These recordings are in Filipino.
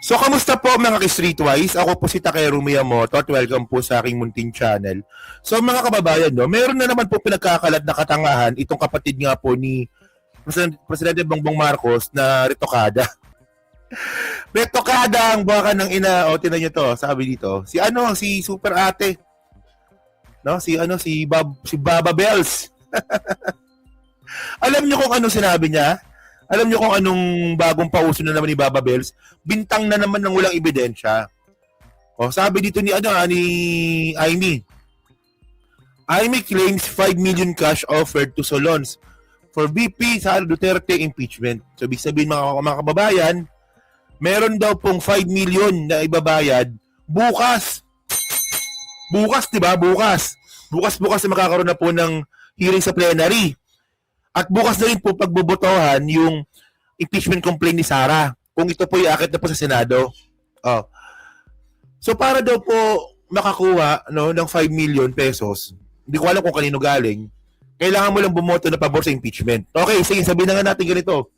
So, kamusta po mga ka-Streetwise? Ako po si Takeru Miyamoto at welcome po sa aking munting channel. So, mga kababayan, no, meron na naman po pinagkakalat na katangahan itong kapatid nga po ni Presidente Bongbong Marcos na retokada. Retokada ang baka ng ina. O, tinan nyo to, sabi dito. Si Super Ate. No, si Baba Bells. Alam nyo kung ano sinabi niya? Alam nyo kung anong bagong pauso na naman ni Baba Bells? Bintang na naman ng walang ebidensya. O, sabi dito ni Aimee. Aimee claims 5 million cash offered to Solons for VP Sara Duterte impeachment. So, ibig sabihin mga kababayan, meron daw pong 5 million na ibabayad bukas. Bukas, di ba? Bukas na makakaroon na po ng hearing sa plenary. At bukas na rin po pagbobotohan yung impeachment complaint ni Sara kung ito po iakit na po sa Senado. Oh. So para daw po makakuha ng 5 million pesos, hindi ko alam kung kanino galing, kailangan mo lang bumoto na pabor sa impeachment. Okay, sige, sabihin na nga natin ganito.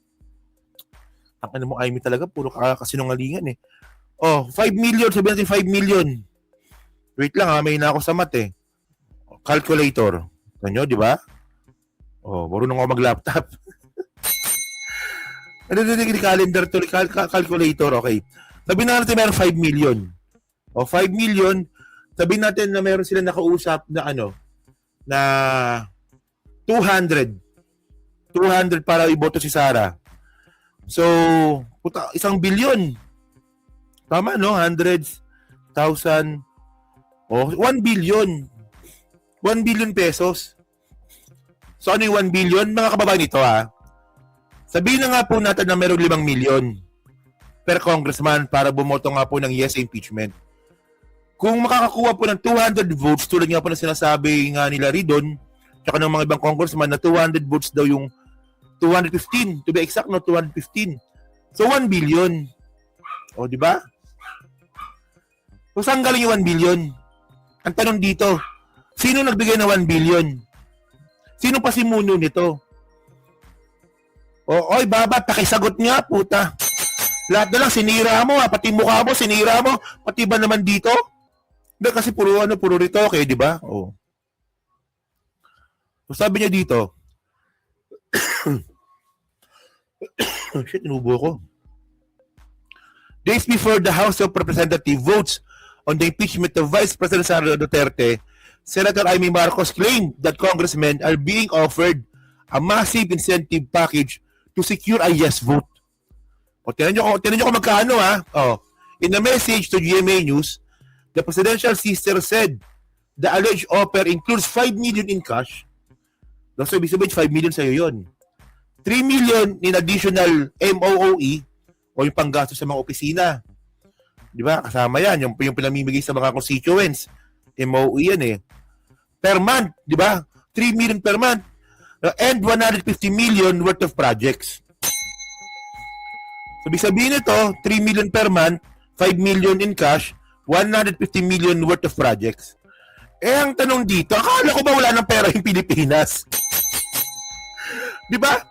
Ang mo, Aimee talaga, puro kasinungalingan eh. Oh, 5 million, sabihin natin 5 million. Wait lang may na ako sa math eh. Calculator. Ano, di ba? Oh, marunong ako mag-laptop. Calendar to, calculator, okay. Sabihin natin meron 5 million. O, 5 million, sabihin natin na meron sila nakausap na na 200. 200 para iboto si Sara. So, 1 billion. Tama, no? Hundreds, thousand, 1 billion. 1 billion pesos. So ano yung 1 billion? Mga kababayan nito sabihin na nga po natin na mayroong 5 million per congressman para bumoto nga po ng yes impeachment. Kung makakakuha po ng 200 votes, tulad nga po na sinasabi nga nila Ridon, tsaka ng mga ibang congressman na 200 votes daw yung 215, to be exact, no, 215. So 1 billion. O, di ba? So saan galing yung 1 billion? Ang tanong dito, sino nagbigay ng 1 billion? Sino pa si Muno nito? Oy, Baba, pakisagot nga, puta. Lahat na lang, sinira mo pati mukha mo, sinira mo, pati ba naman dito? Hindi, kasi puro ritoke, di ba? Oh. So, sabi niya dito, shit, inubo ko. Days before the House of Representatives votes on the impeachment of Vice President Sara Duterte, Senator Aimee Marcos claimed that congressmen are being offered a massive incentive package to secure a yes vote. O, tinan nyo kung magkano in a message to GMA News, the presidential sister said the alleged offer includes 5 million in cash. So, ibig sabihin 5 million sa'yo yun. 3 million in additional MOOE o yung panggastos sa mga opisina. Di ba? Kasama yan. Yung pinamimigay sa mga constituents. MOE yan eh. Per month, di ba? 3 million per month. And 150 million worth of projects. So, ibig sabihin nito, 3 million per month, 5 million in cash, 150 million worth of projects. Ang tanong dito, akala ko ba wala ng pera yung Pilipinas? Di ba?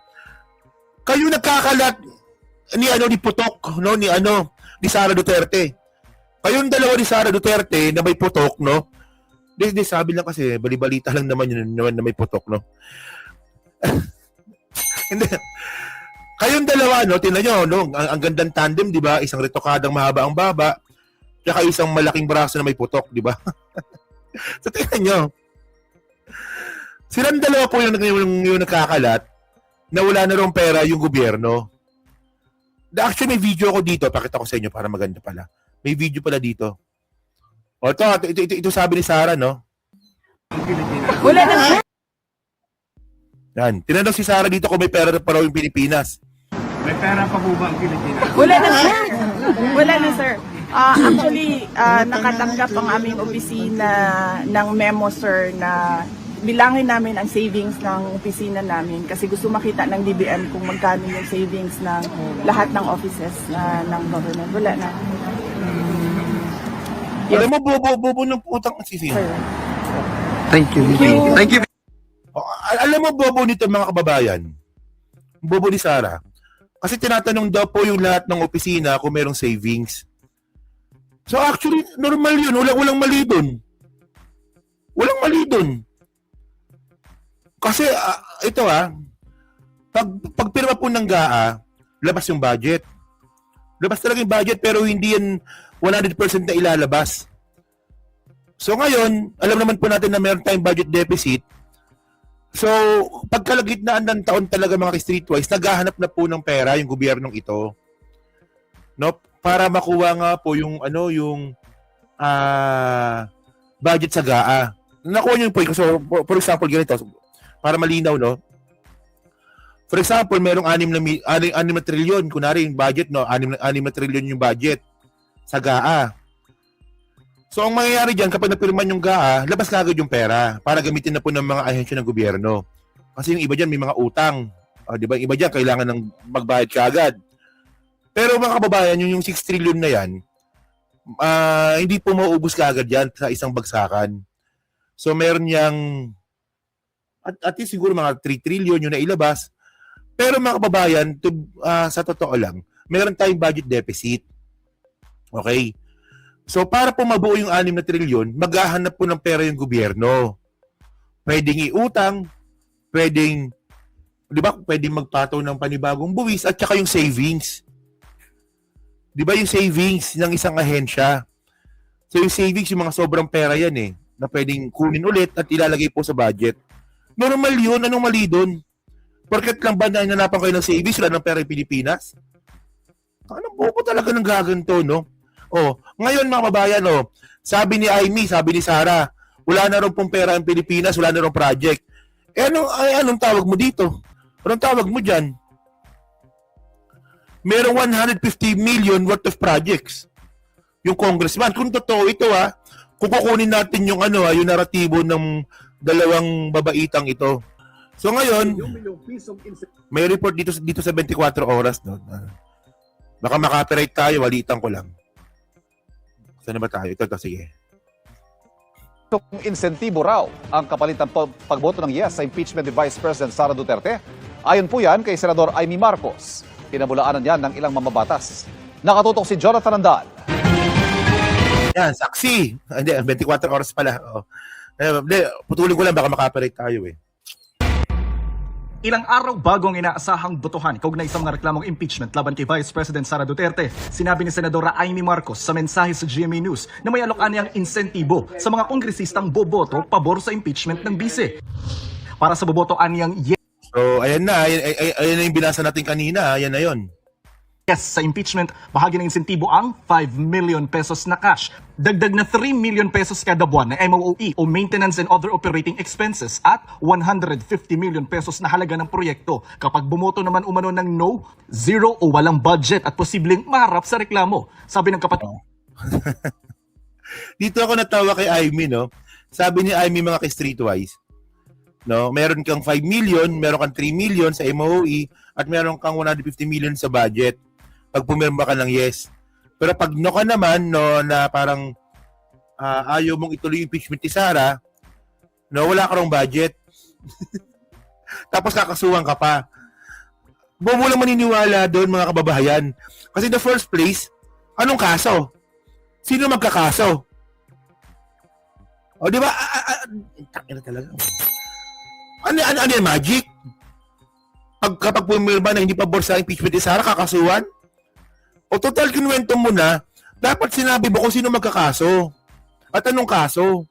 Kayo nagkakalat ni Putok, no? Ni Sara Duterte. Kayong dalawa ni Sara Duterte na may putok, no? Hindi, sabi lang kasi, balibalita lang naman yun naman na may putok, no? Hindi. Kayong dalawa, no? Tingnan nyo, no? Ang gandang tandem, di ba? Isang retokadang mahaba ang baba, tsaka isang malaking braso na may putok, di ba? So, tingnan nyo. Silang dalawa po yung nakakalat na wala na rong pera yung gobyerno. Actually, may video ko dito. Pakita ko sa inyo para maganda pala. May video pala dito. O, ito sabi ni Sara, no? Wala na. Yan. Tinanong si Sara dito kung may pera pa raw yung Pilipinas. May pera pa po ba ang Pilipinas? Wala na, sir. Wala na, sir. Actually, nakatanggap ang aming opisina ng memo, sir, na bilangin namin ang savings ng opisina namin kasi gusto makita ng DBM kung magkano yung savings ng lahat ng offices ng government. Wala na. Alam mo, bobo ng putang sisi. Thank you. Thank you. Alam mo, bobo nito mga kababayan. Bobo ni Sara. Kasi tinatanong daw po yung lahat ng opisina kung merong savings. So actually, normal yun. Walang mali dun. Walang mali dun. Kasi pag pirma po ng GAA, labas yung budget. Labas talaga yung budget pero hindi yan 100% na ilalabas. So ngayon, alam naman po natin na meron tayong budget deficit. So, pagkalagitnaan ng taon talaga mga streetwise, naghahanap na po ng pera yung gobyernong ito. No? Para makuha nga po yung budget sa GAA. Nakuha niyo yung point ko. So, for example, ganito, para malinaw, no? For example, merong 6 na trilyon, kunwari yung budget, no? 6 na trilyon yung budget sa GAA. So, ang mangyayari dyan, kapag napirman yung GAA, labas kagad yung pera para gamitin na po ng mga ahensya ng gobyerno. Kasi yung iba dyan, may mga utang. Di ba? Yung iba dyan, kailangan ng magbayad kagad. Pero mga kababayan, yung 6 trillion na yan, hindi po mauubos kagad yan sa isang bagsakan. So, meron yang, at least siguro mga 3 trillion yung nailabas. Pero mga kababayan, sa totoo lang, meron tayong budget deficit. Okay? So, para po mabuo yung 6 na trilyon, maghahanap po ng pera yung gobyerno. Pwedeng iutang, pwedeng magpataw ng panibagong buwis, at saka yung savings. Di ba yung savings ng isang ahensya? So, yung savings, yung mga sobrang pera yan na pwedeng kunin ulit at ilalagay po sa budget. Normal yun, anong mali dun? Porket lang ba na inanapan kayo ng savings, wala ng pera yung Pilipinas? Anong buko talaga ng gaganto, no? Ngayon mga kababayan, sabi ni Amy, sabi ni Sara, wala na rin pong pera ang Pilipinas, wala na rin project. Anong tawag mo dito? Anong tawag mo dyan? Merong 150 million worth of projects. Yung congressman, kung totoo ito kung kukunin natin yung yung naratibo ng dalawang babaitang ito. So ngayon, may report dito sa 24 oras, no? Baka makapiright tayo, walitan ko lang. Saan na ba tayo? Ito, sige. Itong insentibo raw ang kapalit ng pagboto ng yes sa impeachment ni Vice President Sara Duterte. Ayon po yan kay Senador Amy Marcos. Pinabulaanan yan ng ilang mamabatas. Nakatutok si Jonathan Andal. Yan, saksi. Hindi, 24 oras pala. Putulin ko lang, baka makapiright tayo Ilang araw bago ang inaasahang botohan kaugnay sa mga reklamong impeachment laban kay Vice President Sara Duterte, sinabi ni Senadora Amy Marcos sa mensahe sa GMA News na may alokan niyang insentibo sa mga kongresistang boboto pabor sa impeachment ng bise. Para sa bobotoan niyang yes So, ayan na yung binasa natin kanina, ayan na yun. sa impeachment, bahagi ng insentibo ang 5 million pesos na cash. Dagdag na 3 million pesos kada buwan na MOE o Maintenance and Other Operating Expenses at 150 million pesos na halaga ng proyekto. Kapag bumoto naman umano ng no, zero o walang budget at posibleng maharap sa reklamo. Sabi ng kapatid. Dito ako natawa kay Amy, no? Sabi ni Amy mga ka-streetwise, no? Meron kang 5 million, meron kang 3 million sa MOE at meron kang 150 million sa budget. Pag pumirma ka ng yes. Pero pag no ka naman, no, na parang ayaw mong ituloy yung impeachment ni Sara, no, wala ka rong budget. Tapos kakasuhan ka pa. Buo mo lang maniniwala doon, mga kababayan. Kasi in the first place, anong kaso? Sino magkakaso? O, di ba? Takina talaga. Ano yung magic? Kapag pumirma na hindi pabor sa impeachment ni Sara, kakasuhan? O total kinuwento mo na, dapat sinabi mo kung sino magkakaso. At anong kaso?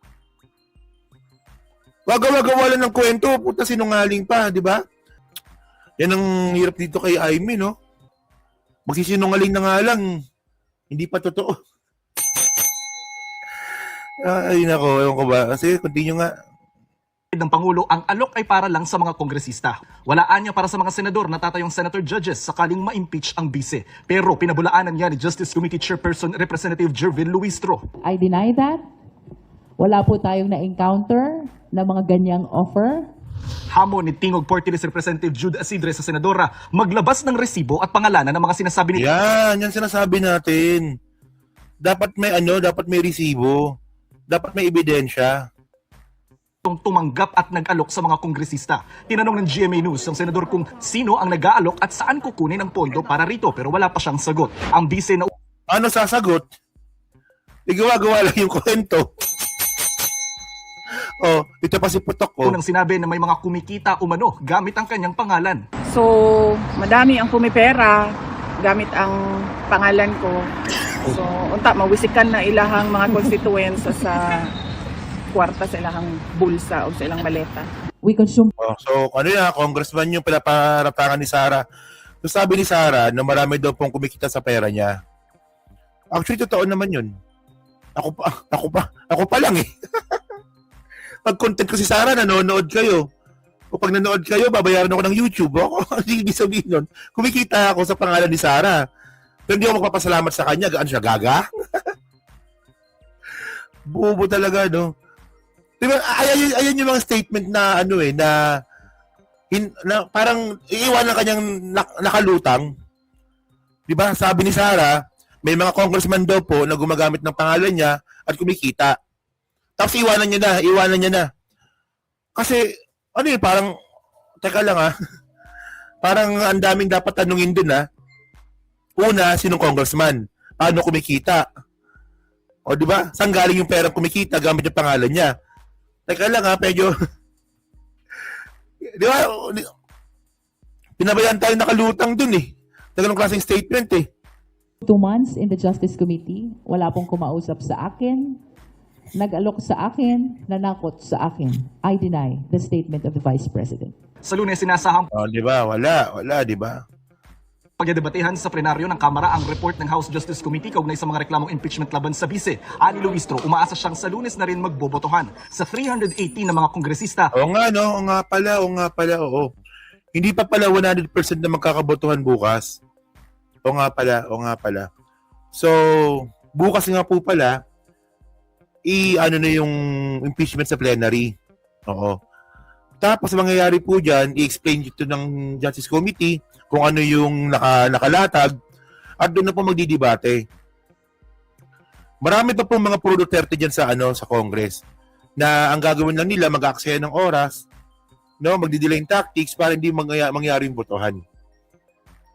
Wagawa-gawa lang ng kwento, puta sinungaling pa, di ba? Yan ang hirap dito kay Amy, no? Magsisinungaling na nga lang, hindi pa totoo. Ay nako, ewan ko ba? Kasi continue nga. ng Pangulo, ang alok ay para lang sa mga kongresista. Walaan niya para sa mga senador na tatayong senator judges sakaling ma-impeach ang bise. Pero pinabulaanan niya ni Justice Committee Chairperson Representative Jervin Luistro. I deny that. Wala po tayong na-encounter na mga ganyang offer. Hamon ni Tingog Party List Representative Jude Asidre sa senadora, maglabas ng resibo at pangalanan ng mga sinasabi ni Yan sinasabi natin. Dapat may dapat may resibo. Dapat may ebidensya. tumanggap at nag-alok sa mga kongresista. Tinanong ng GMA News ang senador kung sino ang nag-aalok at saan kukunin ang pondo para rito pero wala pa siyang sagot. Ang bise na Ano sasagot? Igawa-gawa lang yung kwento. Oh, ito pa si Putok ko. unang sinabi na may mga kumikita umano gamit ang kanyang pangalan. So, madami ang pumipera gamit ang pangalan ko. So, unta mawisikan na ilahang mga constituents sa kwarta sa ilahang bulsa o sa ilang maleta. We consume Oh, so ano yan, congressman yung pinaparatangan ni Sara. So sabi ni Sara na marami daw pong kumikita sa pera niya. Actually, totoo naman yun. Ako pa lang eh. Pag content ko si Sara, nanonood kayo. O pag nanood kayo, babayaran ako ng YouTube. Ako, hindi sabihin nun. Kumikita ako sa pangalan ni Sara. Pero hindi ako magpapasalamat sa kanya. Ano siya, gaga? Bubo talaga, no? Diba, ayan yung mga statement na ano eh, na parang iiwan ng kanyang nakalutang. Diba, sabi ni Sara, may mga congressman daw po na gumagamit ng pangalan niya at kumikita. Tapos iwanan niya na. Kasi, ano yun, parang, teka lang parang ang daming dapat tanungin dun Una, sinong congressman? Paano kumikita? O di ba? Saan galing yung perang kumikita gamit yung pangalan niya? Teka lang medyo di ba? Pinabayaan tayo nakalutang dun eh. Tagalong klaseng statement eh. 2 months in the Justice Committee. Wala pong kumausap sa akin, nag-alok sa akin, nanakot sa akin. I deny the statement of the Vice President. Sa Lunes, sinasahang O di ba? Wala, di ba? pagdedebatehan sa plenaryo ng Kamara ang report ng House Justice Committee kaugnay sa mga reklamong impeachment laban sa bise. Ani Luistro, umaasa siyang sa Lunes na rin magbobotohan. Sa 318 na mga kongresista, Oo nga pala, oo. Hindi pa pala 100% na magkakabotohan bukas. Oo nga pala. So, bukas nga po pala, ano na yung impeachment sa plenary. Oo. Tapos, mangyayari po dyan, i-explain ito ng Justice Committee kung ano yung nakalatag at doon na po magdidebate. Marami pa po mga pro Duterte dyan sa Congress na ang gagawin lang nila, mag-aaksaya ng oras, no, magdi-delay tactics para hindi mangyari yung botohan.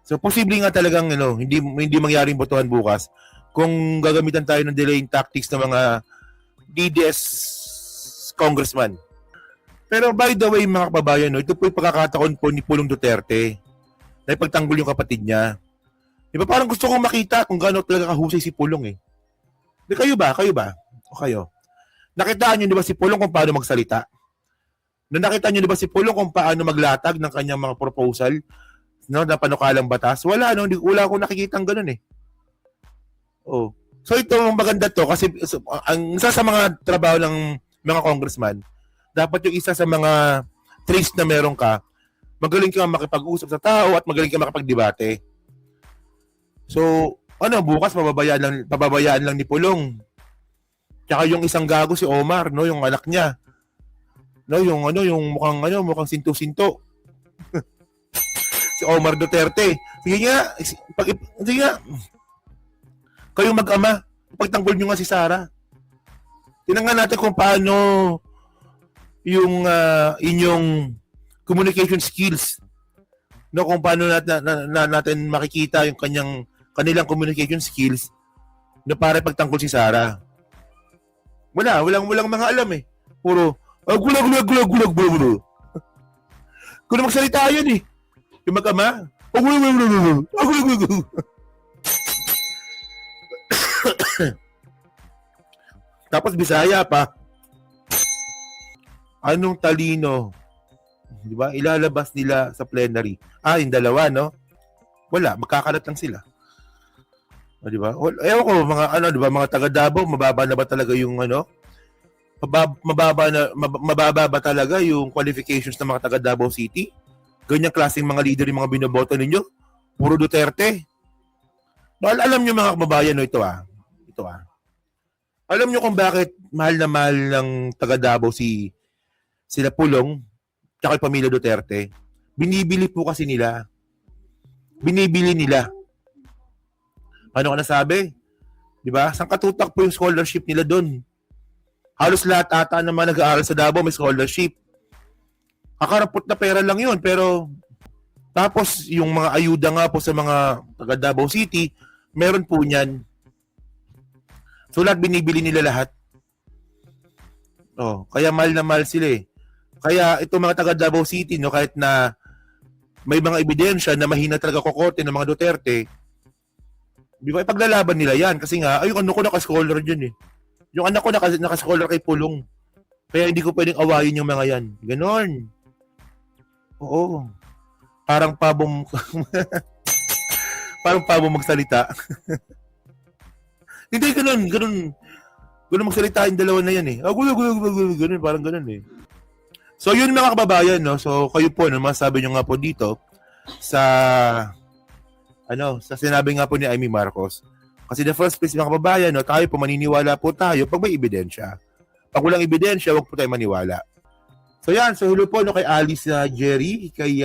So posible nga talagang hindi mangyari yung botohan bukas kung gagamitan tayo ng delaying tactics ng mga DDS congressman. Pero by the way mga kababayan, ito po yung pagkakataon po ni Pulong Duterte na ipagtanggol yung kapatid niya. Di ba parang gusto kong makita kung gaano talaga kahusay si Pulong eh. Di kayo ba? O kayo? Nakitaan niyo di ba si Pulong kung paano magsalita? Nakita niyo di ba si Pulong kung paano maglatag ng kanyang mga proposal, no, na panukalang batas? Wala akong nakikita ng ganun eh. Oh. So ito maganda to kasi ang isa sa mga trabaho ng mga congressman, dapat yung isa sa mga traits na meron ka, magaling ka makipag-usap sa tao at magaling ka makipagdebate. So, bukas pababayaan lang ni Pulong. Tsaka yung isang gago si Omar, no, yung anak niya. No, yung mukhang sinto-sinto. Si Omar Duterte. Sige nga. Kayong mag-ama, pagtanggol nyo nga si Sara. Tingnan natin kung paano yung inyong communication skills, no, kung paano natin makikita yung kanilang communication skills na para pagtangkol si Sara. Walang mga alam eh. Puro gulag. Kung magsalita yan eh. Yung mag-ama, gulag. Tapos Bisaya pa. Anong talino? Di ba? Ilalabas nila sa plenary. Yung dalawa, no? Wala, magkakalat lang sila. Di ba? Ewan ko, di ba, mga taga Davao, mababa na ba talaga yung mababa ba talaga yung qualifications ng mga taga Davao City? Ganyang klaseng mga leader yung mga binoboto ninyo? Puro Duterte. No, alam nyo mga kababayan, no, ito. Alam nyo kung bakit mahal na mahal ng taga Davao sila Pulong tsaka yung pamilya Duterte? Binibili po kasi nila. Paano ka nasabi? Di ba? Saan katutak po yung scholarship nila doon? Halos lahat ata naman nag-aaral sa Davao may scholarship. Kakarapot na pera lang yun, pero tapos yung mga ayuda nga po sa mga taga Davao City, meron po niyan. So lahat binibili nila lahat. Oh, kaya mahal na mahal sila eh. Kaya itong mga taga Davao City, no, kahit na may mga ebidensya na mahina talaga kokote ng mga Duterte, di ba, ipaglalaban nila yan. Kasi nga, ay, yung ano ko naka-scholar dyan eh. Yung anak ko naka-scholar kay Pulong. Kaya hindi ko pwedeng awayin yung mga yan. Ganon. Oo. Parang pabong... parang pabong magsalita. Hindi, ganun magsalita yung dalawa na yan eh. Ganun, parang ganun eh. So yun mga kababayan, no? So kayo po, no, masasabi nyo nga po dito sa sa sinabi nga po ni Amy Marcos. Kasi the first place mga kababayan, no, tayo po maniniwala po tayo pag may ebidensya. Pag walang ebidensya, wag po tayo maniwala. So yan, so hello po no, kay Alice Jerry, kay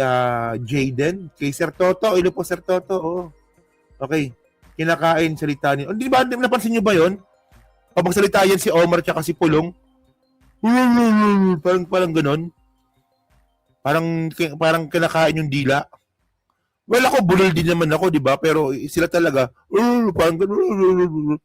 Jaden, kay Sir Toto. Hello po Sir Toto. Oh. Okay. Kinakain, salita niyo. Di ba, napansin niyo ba yon? Pag magsalita yan si Omar tsaka si Pulong, parang ganon. Parang kinakain yung dila. Well, ako bulol din naman ako, di ba? Pero sila talaga, parang ganon.